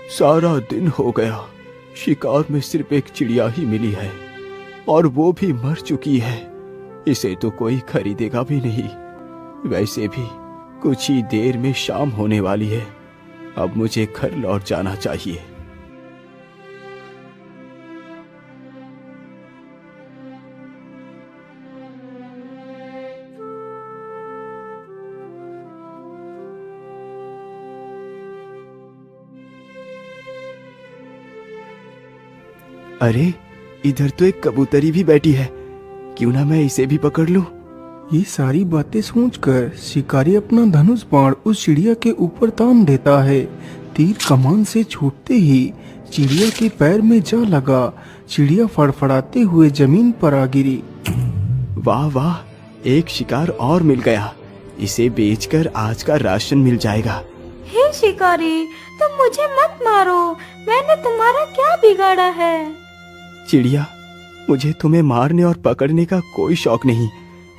सारा दिन हो गया, शिकार में सिर्फ एक चिड़िया ही मिली है और वो भी मर चुकी है। इसे तो कोई खरीदेगा भी नहीं। वैसे भी कुछ ही देर में शाम होने वाली है। अब मुझे घर लौट जाना चाहिए। अरे, इधर तो एक कबूतरी भी बैठी है। क्यों ना मैं इसे भी पकड़ लूं? ये सारी बातें सोचकर शिकारी अपना धनुष बाण उस चिड़िया के ऊपर तान देता है। तीर कमान से छूटते ही चिड़िया के पैर में जा लगा। चिड़िया फड़फड़ाते हुए जमीन पर आ गिरी। वाह वाह, एक शिकार और मिल गया। इसे बेचकर आज का राशन मिल जाएगा। हे शिकारी, तुम मुझे मत मारो। मैंने तुम्हारा क्या बिगाड़ा है? चिड़िया, मुझे तुम्हें मारने और पकड़ने का कोई शौक नहीं।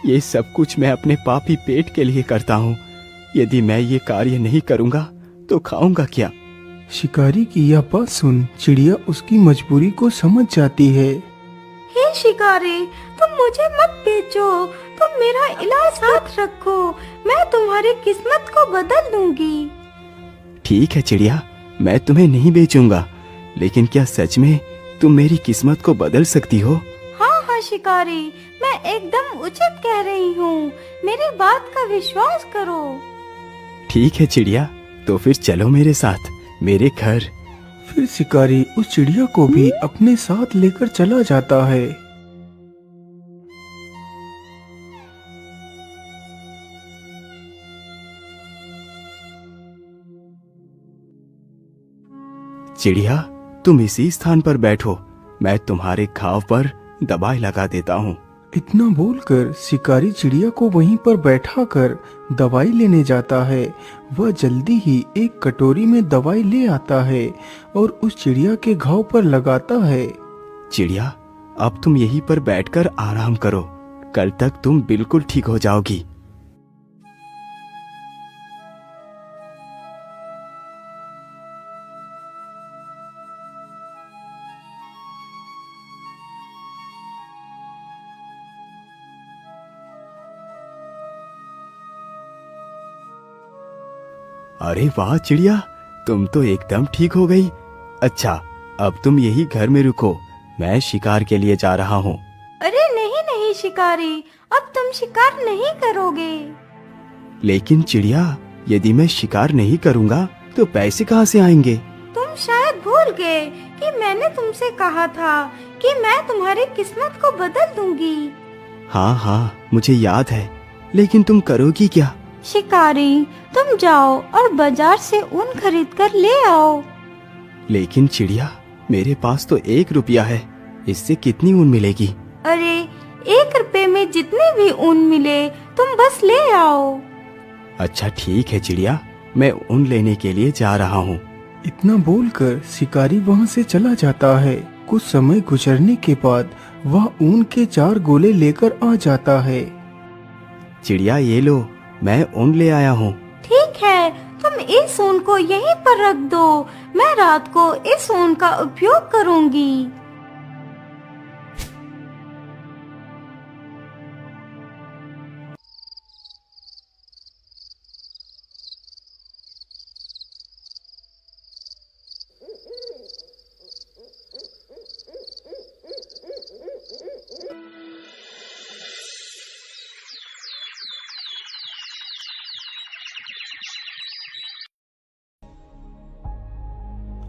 ये सब कुछ मैं अपने पापी पेट के लिए करता हूँ। यदि मैं ये कार्य नहीं करूँगा तो खाऊंगा क्या? शिकारी की यह बात सुन चिड़िया उसकी मजबूरी को समझ जाती है। हे शिकारी, तुम मुझे मत बेचो। तुम मेरा इलाज साथ रखो। मैं तुम्हारी किस्मत को बदल दूंगी। ठीक है चिड़िया, मैं तुम्हें नहीं बेचूंगा। लेकिन क्या सच में तुम मेरी किस्मत को बदल सकती हो? हाँ हाँ शिकारी, मैं एकदम उचित कह रही हूँ। मेरी बात का विश्वास करो। ठीक है चिड़िया, तो फिर चलो मेरे साथ मेरे घर। फिर शिकारी उस चिड़िया को भी अपने साथ लेकर चला जाता है। चिड़िया, तुम इसी स्थान पर बैठो। मैं तुम्हारे घाव पर दवाई लगा देता हूँ। इतना बोलकर शिकारी चिड़िया को वहीं पर बैठा कर दवाई लेने जाता है। वह जल्दी ही एक कटोरी में दवाई ले आता है और उस चिड़िया के घाव पर लगाता है। चिड़िया, अब तुम यहीं पर बैठकर आराम करो। कल तक तुम बिल्कुल ठीक हो जाओगी। अरे वाह चिड़िया, तुम तो एकदम ठीक हो गई। अच्छा, अब तुम यही घर में रुको। मैं शिकार के लिए जा रहा हूँ। अरे नहीं नहीं शिकारी, अब तुम शिकार नहीं करोगे। लेकिन चिड़िया, यदि मैं शिकार नहीं करूँगा तो पैसे कहाँ से आएंगे? तुम शायद भूल गए कि मैंने तुमसे कहा था कि मैं तुम्हारी किस्मत को बदल दूंगी। हाँ हाँ, मुझे याद है। लेकिन तुम करोगी क्या? शिकारी, तुम जाओ और बाजार से ऊन खरीद कर ले आओ। लेकिन चिड़िया, मेरे पास तो 1 रुपया है। इससे कितनी ऊन मिलेगी? अरे, 1 रुपए में जितने भी ऊन मिले तुम बस ले आओ। अच्छा ठीक है चिड़िया, मैं ऊन लेने के लिए जा रहा हूँ। इतना बोलकर शिकारी वहाँ से चला जाता है। कुछ समय गुजरने के बाद वह ऊन के 4 गोले लेकर आ जाता है। चिड़िया, ये लो, मैं ऊन ले आया हूँ। ठीक है, तुम इस ऊन को यहीं पर रख दो। मैं रात को इस ऊन का उपयोग करूँगी।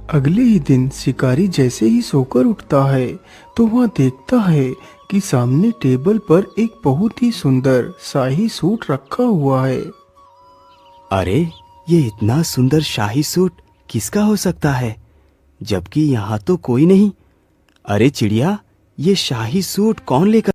अगले ही दिन शिकारी जैसे ही सोकर उठता है तो वह देखता है कि सामने टेबल पर एक बहुत ही सुंदर शाही सूट रखा हुआ है। अरे, ये इतना सुंदर शाही सूट किसका हो सकता है, जबकि यहाँ तो कोई नहीं। अरे चिड़िया, ये शाही सूट कौन लेकर